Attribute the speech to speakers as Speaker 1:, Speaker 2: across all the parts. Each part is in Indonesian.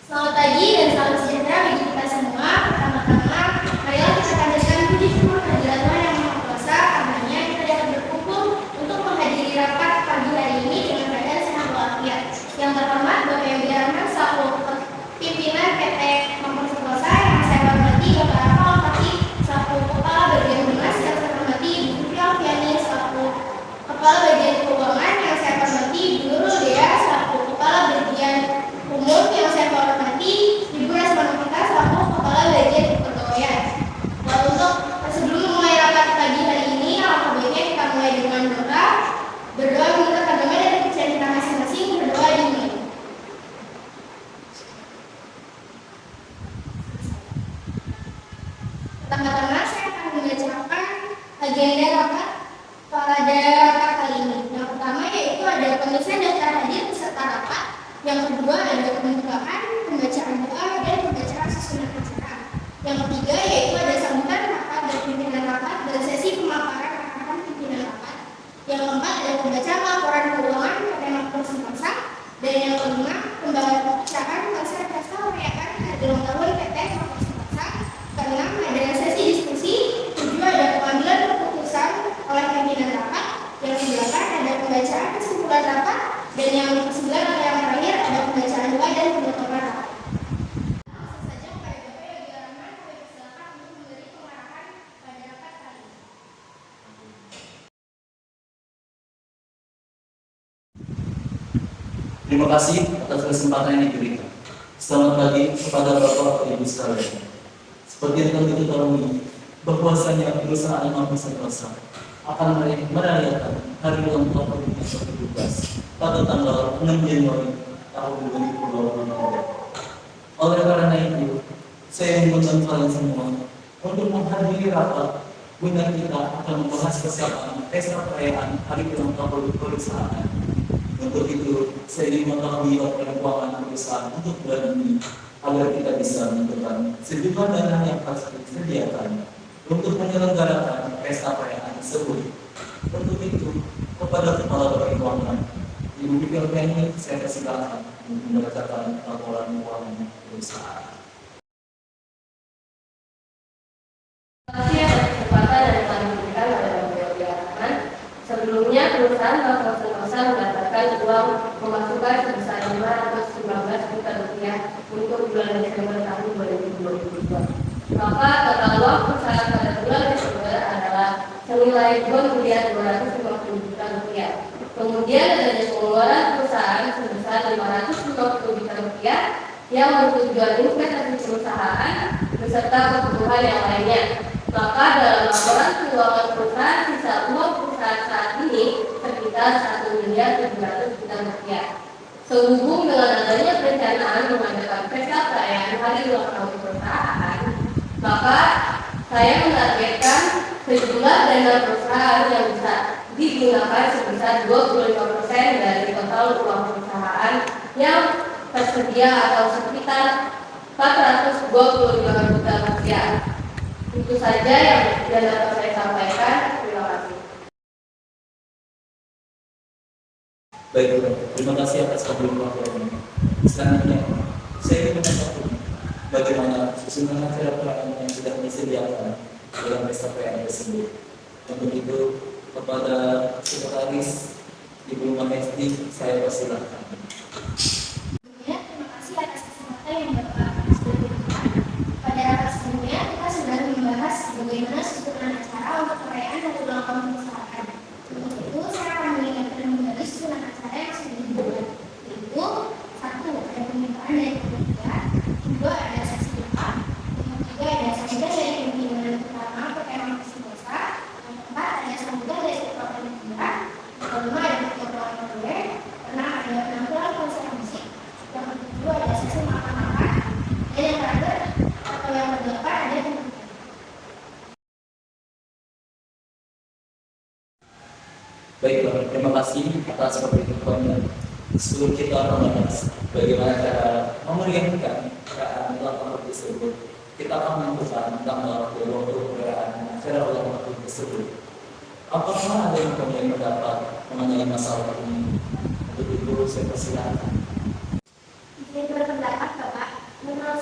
Speaker 1: Selamat pagi dan salam sejahtera bagi kita semua. Pertama-tama, marilah kita panjatkan puji syukur kehadirat Tuhan Yang Maha Kuasa, karenanya kita dapat berkumpul untuk menghadiri rapat pagi hari ini dengan keadaan sehat walafiat. Yang terhormat Bapak Yogi Rahman selaku pimpinan PT Mampang Sentosa, yang saya hormati Bapak Rafa Al-Fatih selaku Kepala Bagian Humas, yang saya hormati Ibu Fitri Alfiani selaku Kepala Bagian Keuangan, yang saya hormati Ibu Nurul Dea selaku Kepala Bagian Umum, yang saya hormati Ibu Rasman Kita selaku Kepala Bagian Kepegawaian. Lalu sebelum memulai rapat pagi hari ini, alangkah baiknya kita mulai dengan doa. Berdoa menurut agama dan kepercayaan kita masing-masing. Berdoa dimulai. Pertama-tama saya akan membacakan agenda rapat pada rapat kali ini. Yang pertama yaitu ada pengisian daftar hadir peserta rapat. Yang kedua ada pembukaan, pembacaan doa, dan pembacaan susunan acara. Yang ketiga yaitu ada sambutan rapat dan pimpinan rapat dan sesi pemaparan rekan pimpinan rapat. Yang keempat ada pembacaan laporan keuangan PT Mampang Sentosa. Dan yang kelima pembacaan pasar pesta merayakan hari ulang tahun PT Mampang Sentosa. Keenam ada sesi diskusi. Tujuh ada pengambilan keputusan oleh pimpinan rapat. Yang kedelapan ada pembacaan kesimpulan rapat. Dan yang kesembilan atau yang terakhir ada pembacaan doa dan penutupan rapat. Langsung saja kepada Bapak Yogi Rahman, kami persilakan untuk memberi pengarahan pada rapat kali ini.
Speaker 2: Terima kasih atas kesempatan yang diberikan. Selamat pagi kepada Bapak Ibu sekalian. Seperti yang telah kita ketahui, bahwasanya perusahaan Mampang Sentosa akan merayakan hari ulang tahun ke-17 pada tanggal 6 Januari tahun 2023. Oleh karena itu, saya mengundang kalian semua untuk menghadiri rapat guna kita akan membahas persiapan pesta perayaan hari ulang tahun perusahaan. Untuk itu, saya ingin mengetahui laporan keuangan perusahaan untuk bulan ini agar kita bisa menentukan sejumlah dana yang harus disediakan untuk menyelenggarakan pesta perayaan tersebut. Untuk itu, kepada Kepala Bagian Keuangan, Ibu Fitri Alfiani, saya persilakan untuk membacakan laporan keuangan perusahaan.
Speaker 3: Terima kasih atas kesempatan yang telah diberikan oleh Bapak Yogi Rahman. Sebelumnya, perusahaan Mampang Sentosa mendapatkan uang pemasukan sebesar 519 juta rupiah untuk bulan Desember tahun 2022. Maka total uang perusahaan pada bulan Desember adalah senilai 2.250 juta rupiah. Kemudian ada pengeluaran perusahaan sebesar 550 juta rupiah yang bertujuan investasi perusahaan beserta kebutuhan yang lainnya. Maka dalam laporan keuangan perusahaan sisa uang perusahaan saat ini sekitar 1.700 juta rupiah. Sehubung dengan adanya perencanaan mengadakan pesta perayaan hari ulang tahun perusahaan, maka saya menargetkan sejumlah dana perusahaan yang bisa digunakan sebesar 25% dari total uang perusahaan yang tersedia atau sekitar 425 juta rupiah. Itu saja yang dapat saya sampaikan. Terima kasih.
Speaker 2: Baik, terima kasih atas laporan. Selanjutnya, saya ingin mengetahui bagaimana susunan acara perayaan yang sudah disediakan dalam pesta perayaan tersebut. Untuk itu, kepada Sekretaris Ibu Mahesti, saya persilakan.
Speaker 1: Terima kasih atas kesempatan yang Bapak sudah berikan. Pada rapat sebelumnya, kita sudah membahas bagaimana susunan acara untuk perayaan hari ulang tahun perusahaan. Untuk itu, saya akan mengingatkan kembali susunan acara yang sudah dibuat. Yaitu, 1. Ada pembukaan dari panitia. 2. Ada sesi doa. Yang 3. Ada sambutan dari pimpinan pertama PT Mampang Sentosa. Yang 4. Ada sambutan dari ketua panitia. Yang 5. Ada ketua panitia. 6. Ada penampilan konser musik. Yang kedua ada sesi makan-makan. Dan yang terakhir atau yang kedelapan ada pembukaan.
Speaker 2: Baiklah, terima kasih atas pemberitahuannya. Sebelum kita membahas bagaimana cara memeriahkan perayaan ulang tahun tersebut, kita akan menentukan tanggal dan waktu perayaan acara ulang tahun tersebut. Apakah ada yang punya pendapat mengenai masalah ini? Untuk itu, saya persilakan.
Speaker 1: Izin berpendapat, Bapak.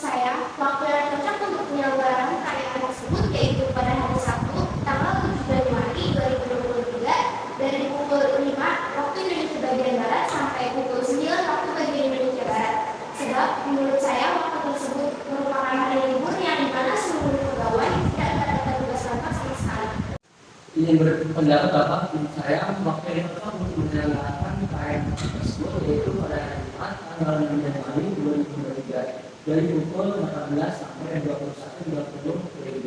Speaker 1: saya, waktu yang cocok untuk penyelenggaraan perayaan tersebut yaitu pada hari Sabtu, tanggal 7 Januari 2023 dari pukul 5 waktu Indonesia bagian Barat sampai pukul 9 waktu bagian Indonesia Barat. Sebab menurut saya waktu tersebut merupakan hari libur yang dimana seluruh pegawai tidak mendapatkan tugas kantor sama sekali.
Speaker 4: Izin berpendapat Bapak, menurut saya waktu yang tepat untuk menyelenggarakan perayaan tersebut yaitu pada hari Jumat tanggal 6 Januari 2023 dari pukul 18 sampai 21.30 WIB.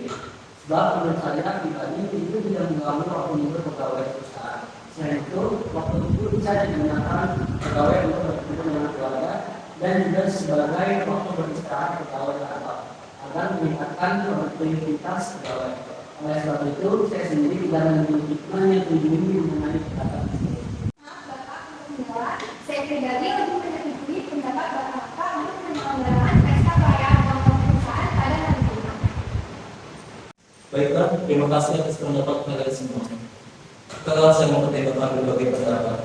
Speaker 4: Sebab menurut saya pribadi itu tidak mengganggu waktu libur pegawai perusahaan. Selain itu, waktu itu bisa digunakan pegawai untuk bertemu dengan keluarga dan juga sebagai waktu beristirahat pegawai kantor agar meningkatkan produktivitas pegawai. Oleh sebab itu, saya sendiri tidak menyetujui mengenai pendapat tersebut.
Speaker 1: Maaf Bapak, saya pribadi lebih menyetujui pendapat Bapak untuk penyelenggaraan pesta perayaan ulang tahun perusahaan pada hari Jumat.
Speaker 2: Baiklah, terima kasih atas pendapat kalian semua. Setelah saya mempertimbangkan berbagai pendapat,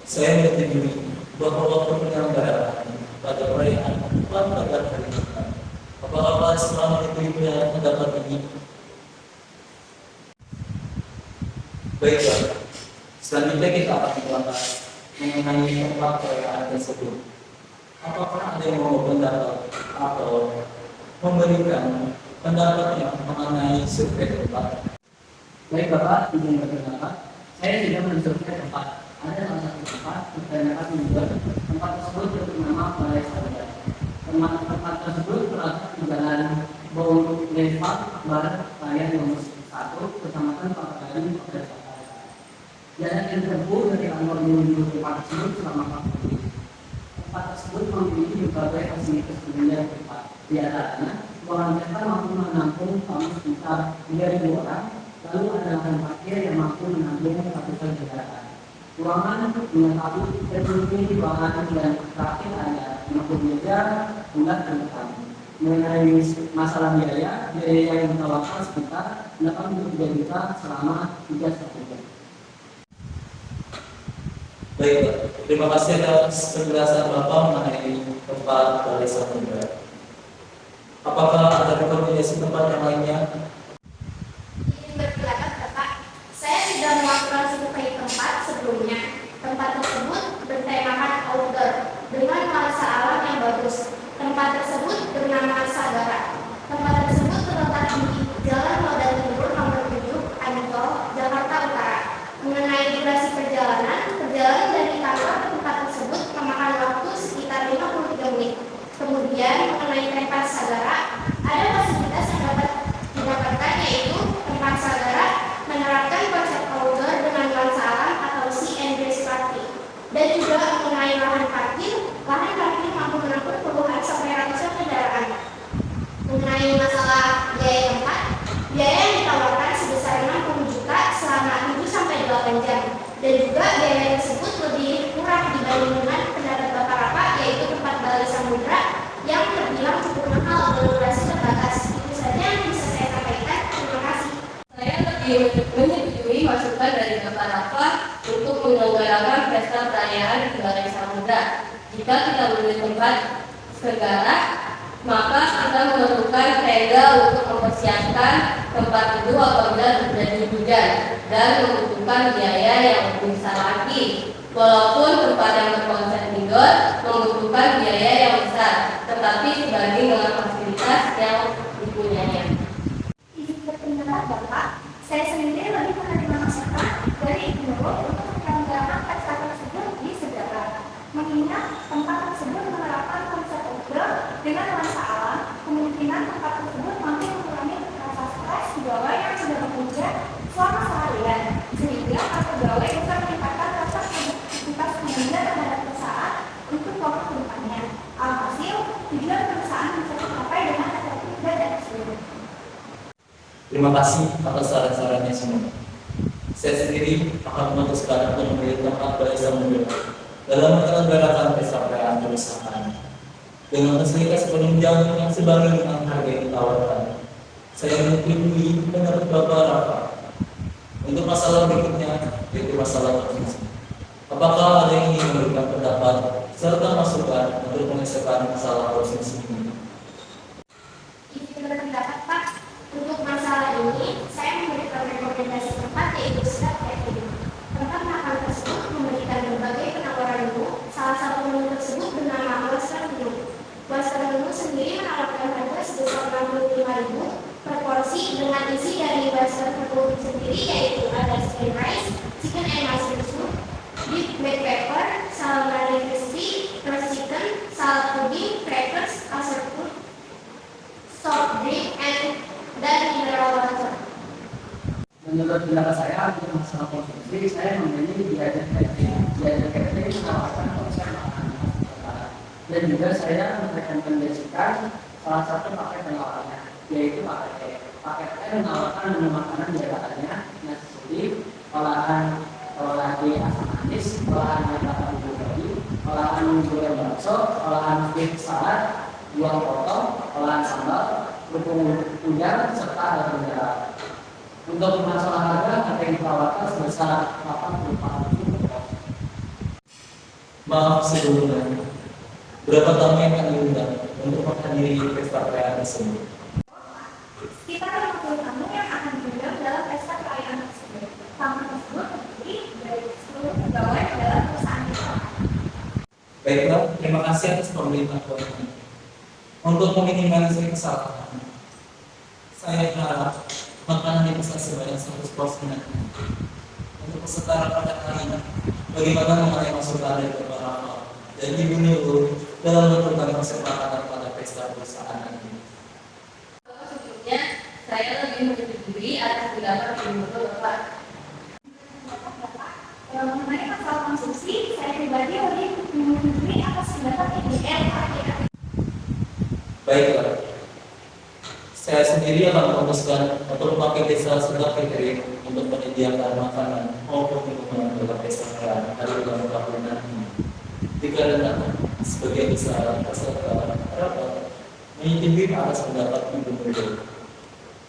Speaker 2: saya menyetujui bahwa waktu penyelenggaraan pada perayaan ulang tahun hari Jumat. Apakah kalian semua menyetujui pendapat ini? Baiklah, selanjutnya kita akan membahas mengenai tempat perayaan tersebut. Apakah ada yang mau pendapat atau memberikan pendapatnya mengenai survei tempat?
Speaker 4: Baik Bapak, izin berpendapat. Saya tidak mensurvei tempat. Ada salah satu tempat masyarakat membuat tempat tersebut bernama Balai Saudara. Tempat tersebut terletak di Jalan Bau Lepak, Barat, Raya nomor 1, Kecamatan Pakadari, Kota Jakarta. Jalan yang ditempuh dari kantor menuju tempat tersebut selama 4 menit. Tempat tersebut memiliki berbagai fasilitas penunjang tempat. Di antaranya, ruangan kereta mampu menampung tamu sekitar 3.000 orang, lalu ada lahan parkir yang mampu menampung ratusan kendaraan. Ruangan melengkapi terpenuhi ruangan dan terakhir ada 50 meja, bulat dan tamu. Mengenai masalah biaya yang ditawarkan sekitar 83 juta selama 3 tahun.
Speaker 2: Baiklah, terima kasih atas penjelasan Bapak mengenai tempat Balai Saudara. Apakah ada rekomendasi tempat yang lainnya?
Speaker 1: Izin berpendapat Bapak, saya sudah melakukan survei tempat sebelumnya. Tempat tersebut bertemakan outdoor dengan nuansa alam yang bagus. Tempat tersebut bernama Sagara. Tempat tersebut terletak di Jalan Lodan Timur nomor 7, Ancol, Jakarta Utara. Mengenai durasi perjalanan dari kantor ke tempat tersebut memakan waktu sekitar 53 menit. Kemudian mengenai tempat Sagara, ada fasilitas yang dapat didapatkan yaitu tempat Sagara menerapkan konsep outdoor dengan nuansa alam atau see and breeze party. Dan juga mengenai lahan parkir mampu menampung puluhan sampai ratusan kendaraan. Mengenai masalah biaya tempat, biaya yang ditawarkan sebesar 60 juta selama 7 sampai 8 jam. Dan juga biaya tersebut lebih murah dibanding dengan pendapat Bapak Rapa yaitu tempat Balai Samudra yang terbilang cukup mahal dan durasi terbatas. Itu saja yang bisa saya sampaikan. Terima kasih.
Speaker 3: Saya lebih menyetujui masukan dari Bapak Rafa untuk menyelenggarakan pesta perayaan di Balai Samudra. Jika kita memilih tempat segala, maka kita menentukan tenda untuk mempersiapkan tempat itu apabila terjadi hujan dan membutuhkan biaya yang lebih besar lagi. Walaupun tempat yang berkonsep indoor membutuhkan biaya yang besar, tetapi sebanding dengan fasilitas yang dipunyainya.
Speaker 1: Izin berpendapat Bapak, saya sendiri lebih menerima masukan dari Ibu Nurul untuk menyelenggarakan pesta tersebut di Segara. Mengingat tempat tersebut menerapkan konsep outdoor dengan nuansa alam, kemungkinan tempat tersebut mampu mengurangi rasa stres pegawai yang sudah bekerja selama seharian, sehingga para pegawai bisa meningkatkan rasa produktivitas kinerja terhadap perusahaan untuk waktu ke depannya. Alhasil, tujuan perusahaan bisa tercapai dengan efektif dan efisien.
Speaker 2: Terima kasih atas saran-sarannya semua. Saya sendiri akan memutuskan untuk memilih tempat Balai Samudra dalam menyelenggarakan pesta perayaan perusahaan dengan fasilitas penunjang yang sebanding dengan harga yang ditawarkan. Saya menyetujui pendapat Bapak Rafa. Untuk masalah berikutnya, yaitu masalah konsumsi. Apakah ada yang ingin memberikan pendapat serta masukan untuk menyelesaikan masalah konsumsi ini?
Speaker 1: kaligung per porsi dengan isi dari western food sendiri, yaitu ada spring rice, chicken and mushroom soup, beef black pepper, salmon crispy, roast chicken, salad pudding, crackers, assorted food, soft drink, dan mineral water.
Speaker 4: Menurut pendapat saya untuk masalah konsumsi, saya memilih diajar catering menawarkan konsep makanan khas Nusantara. Dan juga saya merekomendasikan salah satu paket penawarannya, yaitu paket E. Paket E menawarkan menu makanan biasaannya nasi putih, olahan D asam manis, olahan batang bubur, olahan goreng bakso, olahan beef salad, buah potong, olahan sambal, kerupuk udang, serta ada bendera. Untuk masalah harga yang ditawarkan sebesar 84.000 per porsi.
Speaker 2: Maaf sebelumnya, berapa tamu yang akan diundang untuk menghadiri pesta perayaan tersebut?
Speaker 1: Sekitar 50 tamu yang akan diundang dalam pesta perayaan tersebut. Tamu tersebut terdiri dari seluruh pegawai dalam perusahaan kita.
Speaker 2: Baiklah, terima kasih atas pemberitahuannya. Untuk meminimalisir kesalahan, saya harap makanan dipesan sebanyak 100 porsi nanti. Untuk peserta rapat kali ini, bagaimana mengenai masukan dari beberapa dan Ibu Nurul dalam menentukan konsep makanan pada pesta perusahaan nanti?
Speaker 3: Sebelumnya, saya lebih menyetujui atas pendapat Ibu Nurul, Bapak.
Speaker 1: Mengenai masalah konsumsi, saya pribadi lebih menyetujui atas pendapat IDL.
Speaker 2: Baiklah, saya sendiri akan memutuskan untuk memakai desa sudah catering untuk menyediakan makanan maupun minuman dalam pesta perayaan hari ulang tahun nanti. Dikarenakan sebagian besar peserta rapat menyetujui atas pendapat Ibu Nurul.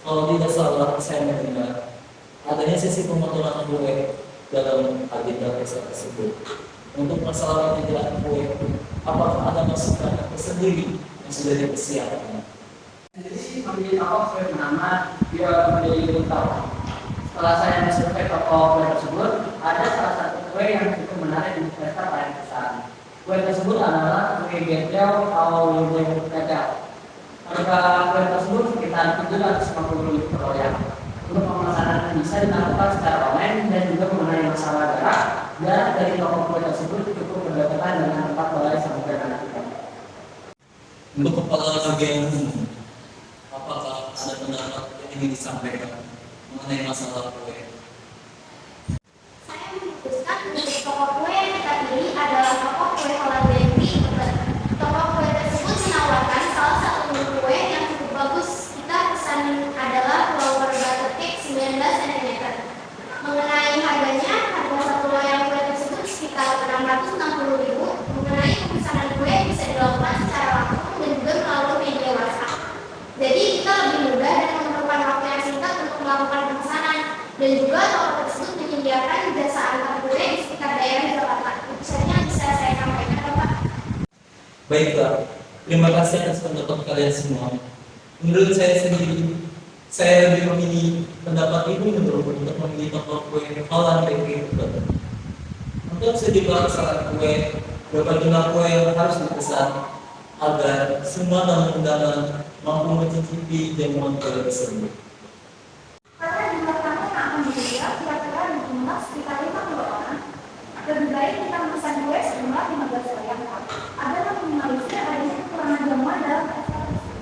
Speaker 2: Kalau tidak salah, saya mendengar adanya sesi pemotongan kue dalam agenda pesta tersebut. Untuk masalah penyediaan kue, apakah ada masukan tersendiri yang sudah dipersiapkan?
Speaker 4: Jadi memilih toko kue bernama Bio menjadi utama. Setelah saya mensurvei toko kue tersebut, ada salah satu kue yang cukup menarik untuk pesta perayaan besar. Kue tersebut adalah kue getel atau lubeng getel. Harga kue tersebut sekitar 750.000 per loyang. Untuk pemesanan bisa dilakukan secara online dan juga mengenai masalah jarak dari toko kue tersebut cukup berdekatan dengan tempat balai sampai nanti.
Speaker 2: Untuk kepala bagian umum, apakah ada pendapat yang ingin disampaikan mengenai masalah kue?
Speaker 1: Saya memutuskan untuk toko kue yang kita pilih adalah toko kue Hollandia. Toko kue tersebut menawarkan salah satu menu kue yang cukup bagus. Kita pesan adalah flower butter cake 19 cm. Mengenai harganya, harga satu loyang kue tersebut sekitar 660.000. Mengenai pemesanan kue bisa dilakukan secara langsung dan juga melalui media WhatsApp. Jadi kita lebih mudah dan memerlukan waktu yang singkat untuk melakukan pemesanan. Dan juga toko tersebut menyediakan jasa antar kue di sekitar daerah Jakarta. Itu saja yang bisa saya sampaikan, Bapak.
Speaker 2: Baiklah, terima kasih atas pendapat kalian semua. Menurut saya sendiri, saya lebih memilih pendapat Ibu Nurul untuk memilih toko kue Hollandia. Untuk sejumlah saran kue, berapa jumlah kue yang harus dipesan agar semua tamu undangan mampu mencicipi jamuan kue tersebut.
Speaker 1: Karena jumlah tamu yang akan diundang kira-kira berjumlah sekitar 50 orang, lebih baik kita memesan kue sejumlah 15 loyang. Adalah meminimalisir adanya kekurangan jamuan dalam pesta tersebut.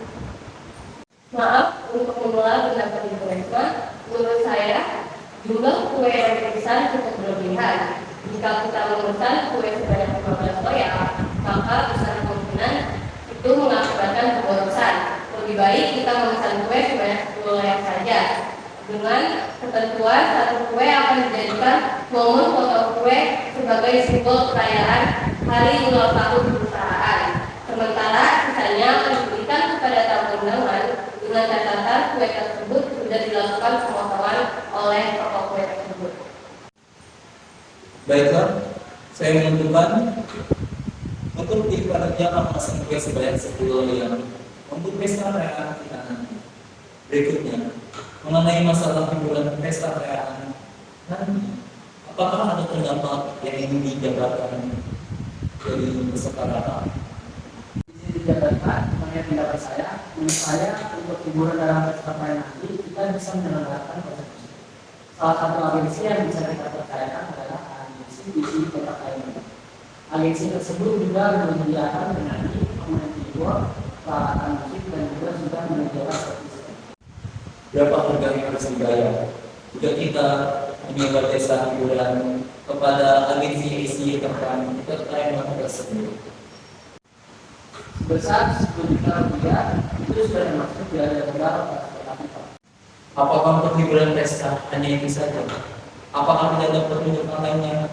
Speaker 3: Maaf untuk memulai pendapat Ibu Resma, menurut saya jumlah kue yang dipesan cukup berlebihan. Jika kita memesan kue sebanyak 15 loyang, maka besar kemungkinan itu mengakibatkan keborosan. Lebih baik kita memesan kue sebanyak 10 loyang saja. Dengan ketentuan satu kue akan dijadikan momen foto kue sebagai simbol perayaan hari ulang tahun perusahaan. Sementara sisanya akan diberikan kepada tamu undangan dengan catatan kue tersebut sudah dilakukan pemotongan oleh toko kue tersebut.
Speaker 2: Baiklah, saya menentukan untuk ibaratnya memesan kue sebanyak 10 loyang untuk pesta perayaan kita nanti. Berikutnya, mengenai masalah hiburan pesta perayaan nanti, apakah ada pendapat yang ingin dijabarkan dari peserta rapat?
Speaker 4: Dijabarkan mengenai pendapat saya, menurut saya untuk hiburan dalam pesta perayaan nanti kita bisa menyelenggarakan konsep musik. Salah satu agensi yang bisa kita percayakan adalah agensi visi kota Palembang. Agensi tersebut juga menyediakan penyanyi, pemain keyboard, peralatan musik dan juga sudah menyediakan servis.
Speaker 2: Berapa harga yang harus dibayar? Jika kita menyewa desa hiburan kepada agensi terkait kita terkait tersebut.
Speaker 4: Sebesar 10 juta rupiah itu sudah termasuk biaya negara pada kita.
Speaker 2: Apakah untuk hiburan pesta hanya itu saja? Apakah tidak ada pertunjukan lainnya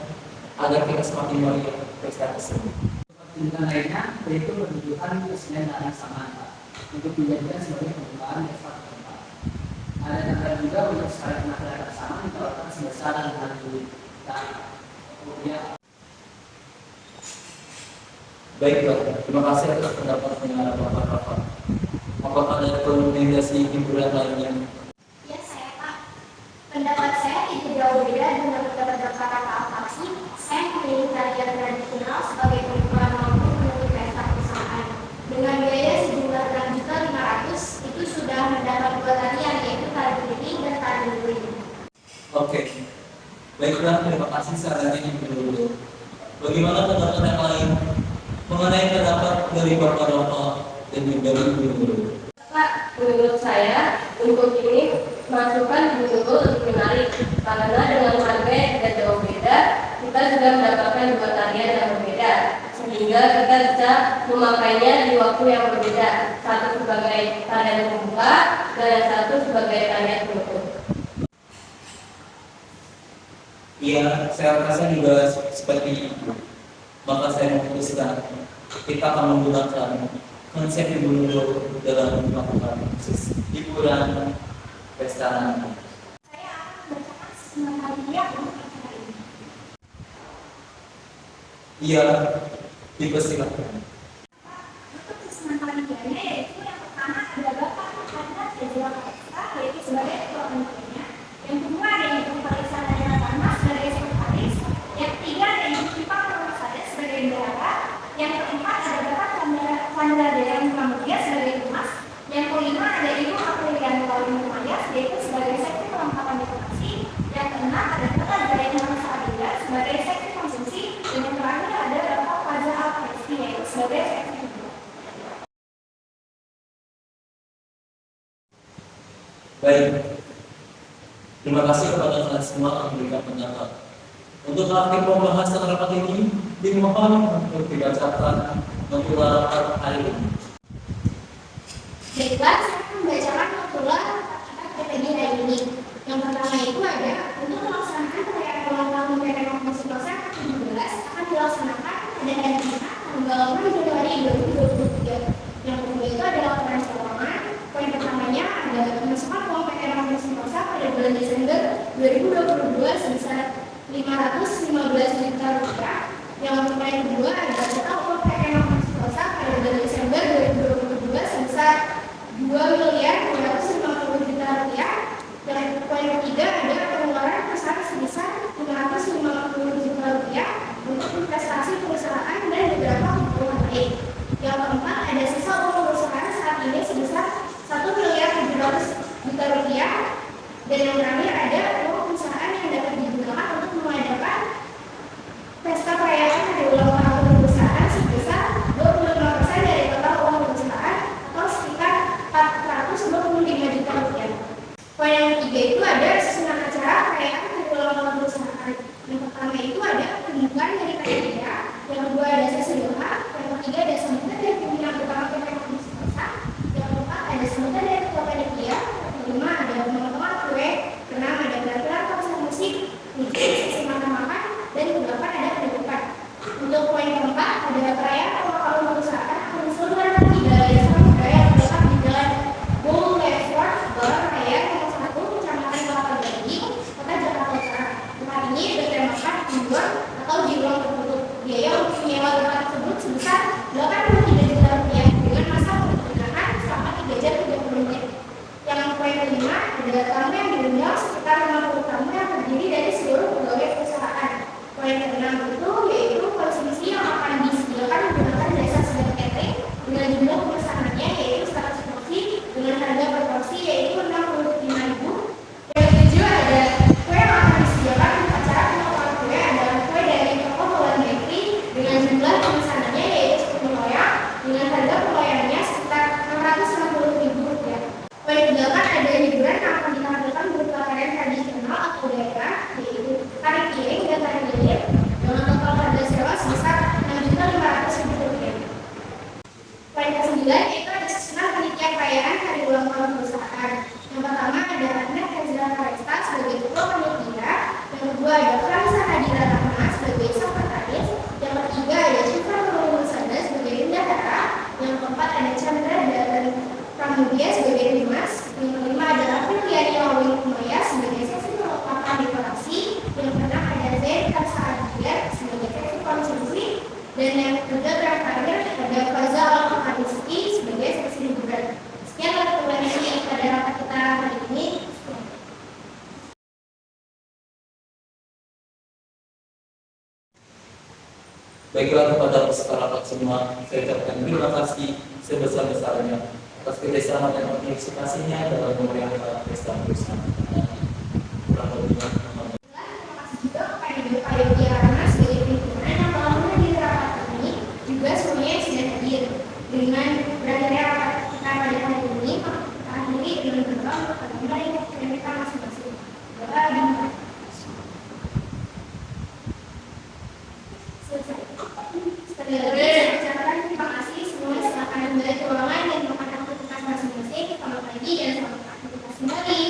Speaker 2: agar kita semakin meriah pesta tersebut?
Speaker 4: Pertunjukan lainnya yaitu pertunjukan kesenian dan samanta untuk dijadikan sebagai pembukaan pesta tempat. Ada tambahan juga untuk sekali penampilan bersama ditawarkan sebesar 5 juta rupiah.
Speaker 2: Baiklah, terima kasih atas pendapatnya Bapak. Apakah ada rekomendasi hiburan lainnya?
Speaker 1: Ya saya Pak, pendapat saya tidak jauh beda dengan pendapat para Alkafi. Saya memilih tarian tradisional sebagai pembukaan maupun menutup pesta perusahaan. Dengan biaya sejumlah 6.500.000 itu sudah mendapat dua tarian yaitu tari piring dan tari luring.
Speaker 2: Oke, baiklah, terima kasih sarannya dulu. Bagaimana pendapat yang lain mengenai pendapat dari Bapak dan dari Ibu?
Speaker 3: Pak, menurut saya untuk ini masukan betul-betul lebih menarik karena dengan harga yang tidak jauh beda kita sudah mendapatkan dua tarian yang berbeda sehingga kita bisa memakainya di waktu yang berbeda, satu sebagai tarian pembuka dan yang satu sebagai tarian penutup.
Speaker 2: Iya, saya rasa juga seperti itu. Maka saya memutuskan kita akan menggunakan konsep ibu dalam melakukan hiburan pesta nanti.
Speaker 1: Saya akan membacakan sejumlah hadiah untuk acara ini.
Speaker 2: Iya, dipersilakan.
Speaker 1: Untuk kesenangan hadiahnya yaitu yang pertama ada Bapak Muhammad Rizal Kapsa yaitu sebagai ketua panitianya. Yang kedua ada Ibu Parisa Dana sebagai sekretaris. Yang ketiga ada Ibu Pipa Permasada sebagai bendahara. Yang keempat ada Bapak Chandra Dewan Pramudia sebagai humas. Yang kelima ada Ibu Apriliana Lalu yaitu sebagai seksi perlengkapan dekorasi. Yang keenam ada Bapak Jaya Sabila sebagai seksi konsumsi. Dan yang terakhir ada Bapak Faza Al-Presti yaitu sebagai seksi hiburan.
Speaker 2: Baik, terima kasih kepada kalian semua yang memberikan pendapat. Untuk akhir pembahasan rapat ini, dimohon untuk dibacakan notula rapat hari ini.
Speaker 1: Baiklah, saya akan membacakan notula rapat PPG hari ini. Yang pertama itu ada untuk melaksanakan perayaan ulang tahun PPK Komisi Dosen 17 akan dilaksanakan pada hari Jumat tanggal 6 Januari 2023. Yang kedua itu adalah laporan keuangan. Poin pertamanya ada pemasukan uang PPK Komisi Dosen pada bulan Desember 2022 sebesar 515 juta rupiah. Yang poin kedua ada total uang PPK Komisi Dosen pada bulan Desember 2022 sebesar 2.250 juta rupiah. Dan poin ketiga ada pengeluaran perusahaan sebesar 550 juta rupiah untuk investasi perusahaan dan beberapa keperluan lain. Yang keempat ada sisa uang perusahaan saat ini sebesar 1.700 juta rupiah. Dan yang terakhir ada uang perusahaan yang dapat digunakan untuk mengadakan pesta perayaan hari ulang tahun perusahaan sebesar 25% dari total uang perusahaan atau sekitar 425 juta rupiah. Poin yang ketiga itu ada susunan acara perayaan hari ulang tahun perusahaan. Yang pertama itu ada pembukaan dari panitia, yang kedua ada sesi doa, yang ketiga ada sambutan dari pimpinan utama PPK Komisi Dosen, yang keempat ada sambutan dari ketua panitia, yang kelima ada pemotongan kue, keenam
Speaker 2: Baiklah kepada masyarakat semua, saya ucapkan terima kasih sebesar-besarnya atas kerjasama dan partisipasinya dalam memeriahkan pesta bersama. Kurang lebihnya,
Speaker 1: Terima kasih juga kepada Bapak Yogi Arana sebagai pimpinan yang telah menghadiri rapat ini, juga semuanya yang sudah hadir. Dengan berakhirnya rapat kita pada hari ini, kita akhiri dengan berdoa untuk kembali ke mereka masing-masing. Doa dan selesai. Sekali lagi saya ucapkan terima kasih semuanya. Silakan kembali ke ruangan dan melakukan aktivitas masing-masing. Selamat pagi dan selamat aktivitas kembali.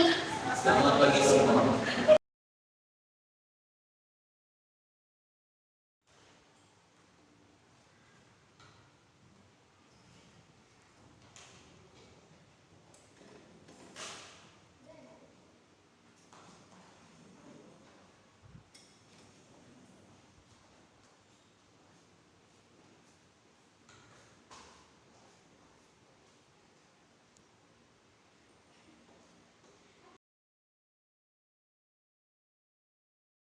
Speaker 2: selamat pagi